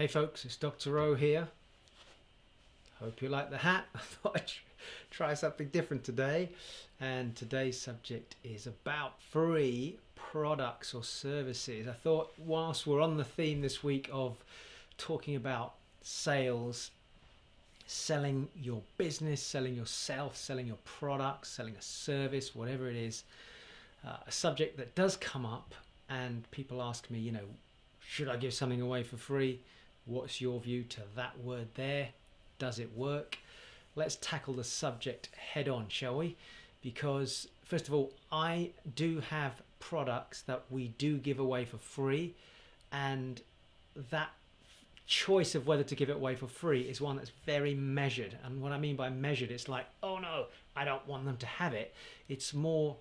Hey folks, it's Dr. O here. Hope you like the hat. I thought I'd try something different today. And today's subject is about free products or services. I thought whilst we're on the theme this week of talking about sales, selling your business, selling yourself, selling your products, selling a service, whatever it is, a subject that does come up and people ask me, should I give something away for free? What's your view to that word there? Does it work? Let's tackle the subject head on, shall we? Because first of all, I do have products that we do give away for free, and that choice of whether to give it away for free is one that's very measured. And what I mean by measured, it's like, oh no, I don't want them to have it. It's more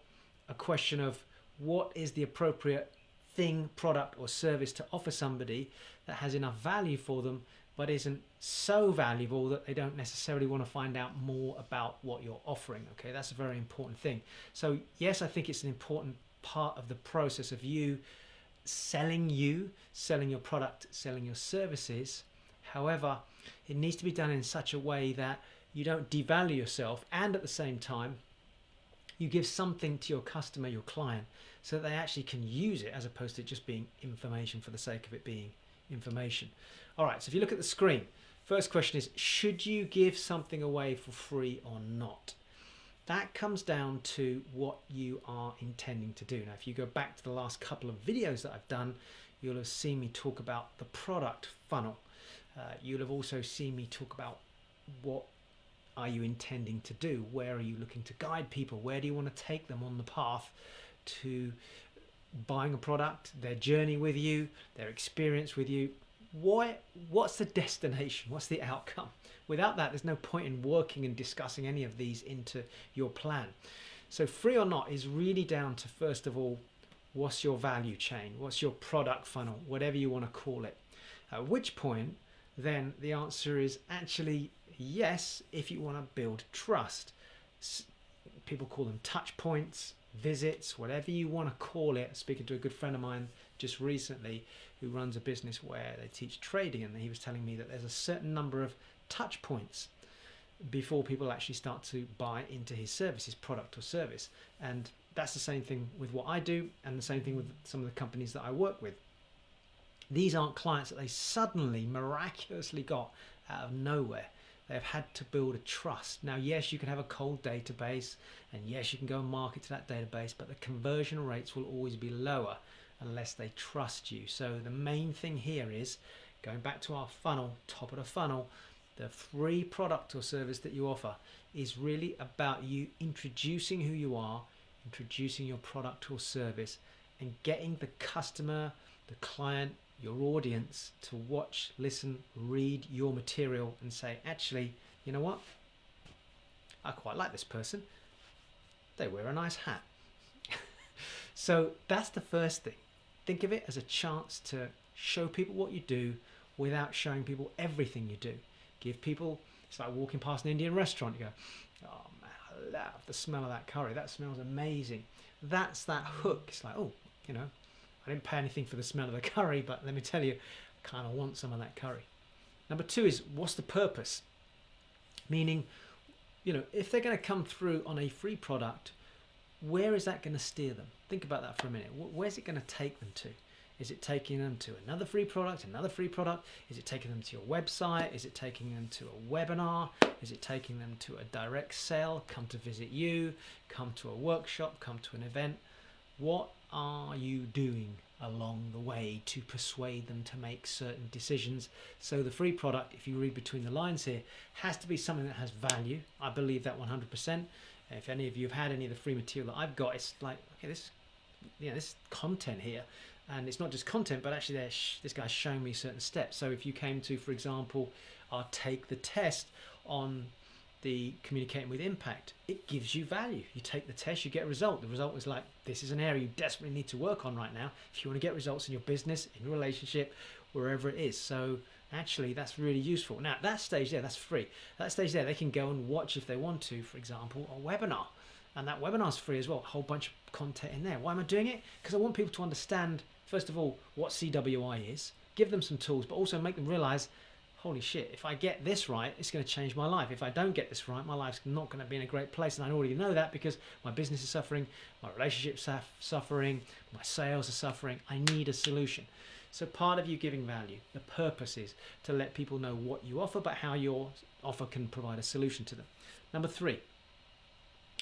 a question of what is the appropriate thing, product or service to offer somebody that has enough value for them but isn't so valuable that they don't necessarily want to find out more about what you're offering. Okay, that's a very important thing. So yes, I think it's an important part of the process of selling your product, selling your services. However, it needs to be done in such a way that you don't devalue yourself, and at the same time you give something to your customer, your client, so that they actually can use it as opposed to just being information for the sake of it being information. All right, so if you look at the screen, first question is, should you give something away for free or not? That comes down to what you are intending to do. Now, if you go back to the last couple of videos that I've done, you'll have seen me talk about the product funnel. You'll have also seen me talk about what are you intending to do? Where are you looking to guide people? Where do you want to take them on the path to buying a product, their journey with you, their experience with you? What's the destination? What's the outcome? Without that, there's no point in working and discussing any of these into your plan. So free or not is really down to, first of all, what's your value chain? What's your product funnel? Whatever you want to call it. At which point, then the answer is actually yes, if you want to build trust. People call them touch points, visits, whatever you want to call it. Speaking to a good friend of mine just recently who runs a business where they teach trading, and he was telling me that there's a certain number of touch points before people actually start to buy into his service, his product or service. And that's the same thing with what I do, and the same thing with some of the companies that I work with. These aren't clients that they suddenly miraculously got out of nowhere. They've had to build a trust. Now, yes, you can have a cold database, and yes, you can go and market to that database, but the conversion rates will always be lower unless they trust you. So the main thing here is, going back to our funnel, top of the funnel, the free product or service that you offer is really about you introducing who you are, introducing your product or service, and getting the customer, the client, your audience to watch, listen, read your material and say, actually, you know what? I quite like this person. They wear a nice hat. So that's the first thing. Think of it as a chance to show people what you do without showing people everything you do. Give people, it's like walking past an Indian restaurant. You go, oh man, I love the smell of that curry. That smells amazing. That's that hook. It's like, oh, I didn't pay anything for the smell of the curry, but let me tell you, I kind of want some of that curry. Number two is, what's the purpose? Meaning, if they're going to come through on a free product, where is that going to steer them? Think about that for a minute. Where's it going to take them to? Is it taking them to another free product, another free product? Is it taking them to your website? Is it taking them to a webinar? Is it taking them to a direct sale? Come to visit you, come to a workshop, come to an event. What are you doing along the way to persuade them to make certain decisions? So the free product, if you read between the lines here, has to be something that has value. I believe that 100%. If any of you have had any of the free material that I've got, it's like, okay, this content here, and it's not just content, but actually this guy's showing me certain steps. So if you came to, for example, our Take the Test on the Communicating with Impact, it gives you value. You take the test, you get a result. The result is like, this is an area you desperately need to work on right now if you want to get results in your business, in your relationship, wherever it is. So actually, that's really useful. Now, at that stage there, that's free. At that stage there, they can go and watch, if they want to, for example, a webinar. And that webinar's free as well, a whole bunch of content in there. Why am I doing it? Because I want people to understand, first of all, what CWI is, give them some tools, but also make them realize, holy shit, if I get this right, it's going to change my life. If I don't get this right, my life's not going to be in a great place. And I already know that because my business is suffering, my relationships are suffering, my sales are suffering. I need a solution. So part of you giving value, the purpose is to let people know what you offer, but how your offer can provide a solution to them. Number 3,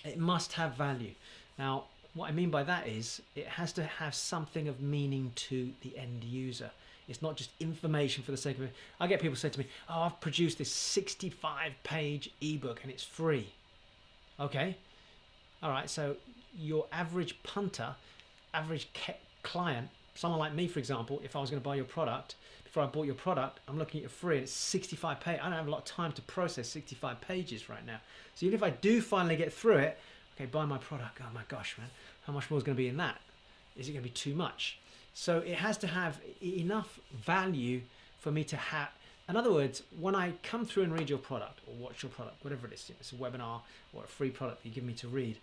it must have value. Now, what I mean by that is it has to have something of meaning to the end user. It's not just information for the sake of it. I get people say to me, oh, I've produced this 65-page ebook and it's free. Okay. All right. So your average punter, average client, someone like me, for example, if I was going to buy your product, before I bought your product, I'm looking at it free and it's 65 pages. I don't have a lot of time to process 65 pages right now. So even if I do finally get through it, okay, buy my product. Oh my gosh, man. How much more is going to be in that? Is it going to be too much? So it has to have enough value for me to have. In other words, when I come through and read your product or watch your product, whatever it is, it's a webinar or a free product you give me to read,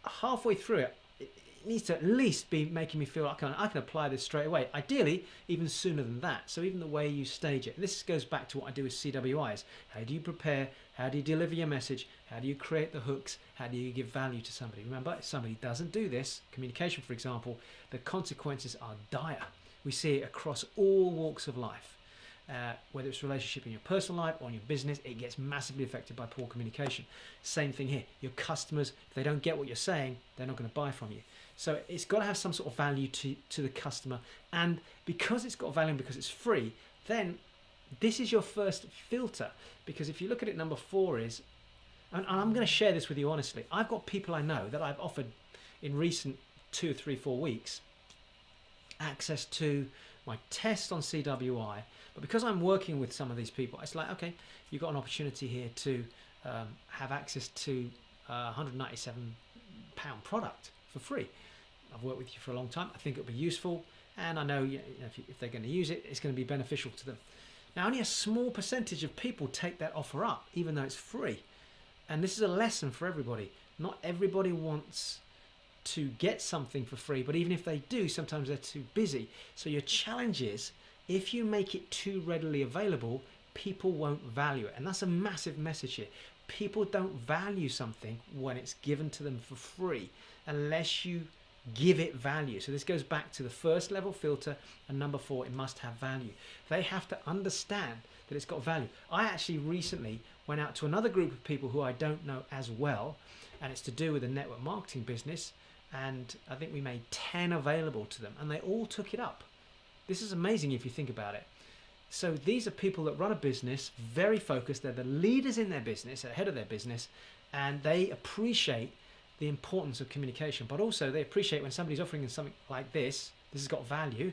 halfway through it, it needs to at least be making me feel like I can apply this straight away. Ideally, even sooner than that. So even the way you stage it. This goes back to what I do with CWIs. How do you prepare? How do you deliver your message? How do you create the hooks? How do you give value to somebody? Remember, if somebody doesn't do this, communication, for example, the consequences are dire. We see it across all walks of life. Whether it's relationship in your personal life or in your business, it gets massively affected by poor communication. Same thing here. Your customers, if they don't get what you're saying, they're not going to buy from you. So it's got to have some sort of value to the customer. And because it's got value and because it's free, then this is your first filter. Because if you look at it, number 4 is, and I'm going to share this with you honestly, I've got people I know that I've offered in recent 2, 3, 4 weeks access to my test on CWI. But because I'm working with some of these people, it's like, okay, you've got an opportunity here to have access to a £197 product for free. I've worked with you for a long time. I think it'll be useful. And I know, if they're going to use it, it's going to be beneficial to them. Now, only a small percentage of people take that offer up, even though it's free. And this is a lesson for everybody. Not everybody wants to get something for free, but even if they do, sometimes they're too busy. So your challenge is, if you make it too readily available, people won't value it. And that's a massive message here. People don't value something when it's given to them for free unless you give it value. So this goes back to the first level filter, and number 4, it must have value. They have to understand that it's got value. I actually recently went out to another group of people who I don't know as well, and it's to do with a network marketing business, and I think we made 10 available to them, and they all took it up. This is amazing if you think about it. So these are people that run a business, very focused. They're the leaders in their business, ahead of their business, and they appreciate the importance of communication, but also they appreciate when somebody's offering them something like this has got value,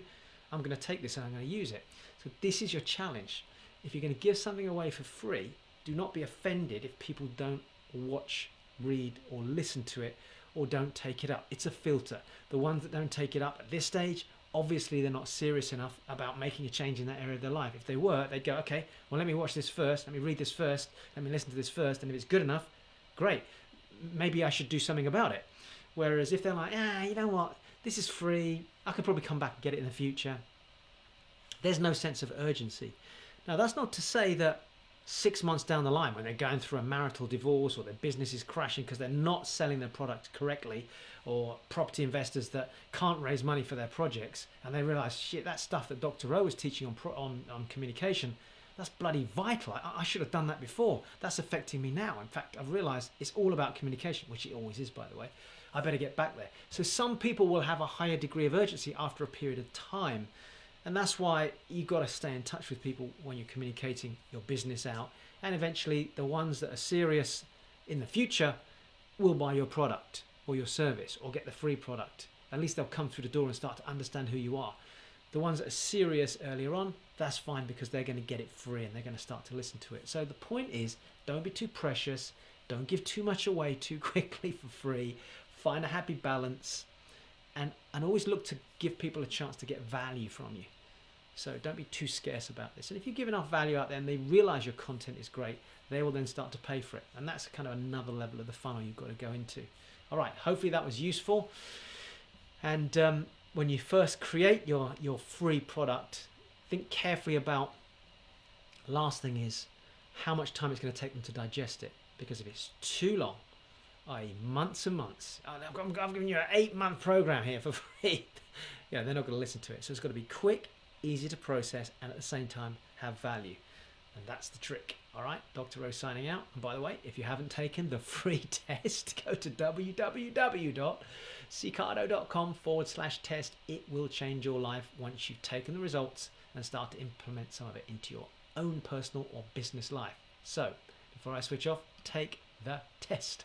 I'm going to take this and I'm going to use it. So this is your challenge. If you're going to give something away for free, do not be offended if people don't watch, read, or listen to it, or don't take it up. It's a filter. The ones that don't take it up at this stage, obviously they're not serious enough about making a change in that area of their life. If they were, they'd go, okay, well, let me watch this first, let me read this first, let me listen to this first, and if it's good enough, great. Maybe I should do something about it. Whereas if they're like, you know what, this is free, I could probably come back and get it in the future, there's no sense of urgency. Now, that's not to say that 6 months down the line, when they're going through a marital divorce or their business is crashing because they're not selling their product correctly, or property investors that can't raise money for their projects, and they realize, shit, that stuff that Dr. O was teaching on communication, that's bloody vital. I should have done that before. That's affecting me now. In fact, I've realized it's all about communication, which it always is, by the way. I better get back there. So some people will have a higher degree of urgency after a period of time. And that's why you've got to stay in touch with people when you're communicating your business out. And eventually the ones that are serious in the future will buy your product or your service or get the free product. At least they'll come through the door and start to understand who you are. The ones that are serious earlier on, that's fine because they're going to get it free and they're going to start to listen to it. So the point is, don't be too precious. Don't give too much away too quickly for free. Find a happy balance and always look to give people a chance to get value from you. So don't be too scarce about this. And if you give enough value out there and they realize your content is great, they will then start to pay for it. And that's kind of another level of the funnel you've got to go into. All right, hopefully that was useful. And when you first create your free product, think carefully about, last thing is how much time it's going to take them to digest it. Because if it's too long, i.e. months and months, I'm giving you an 8-month program here for free, they're not going to listen to it. So it's got to be quick, easy to process, and at the same time have value. And that's the trick. All right, Dr. Rose signing out. And by the way, if you haven't taken the free test, go to www.seekardo.com/test. It will change your life once you've taken the results and start to implement some of it into your own personal or business life. So before I switch off, take the test.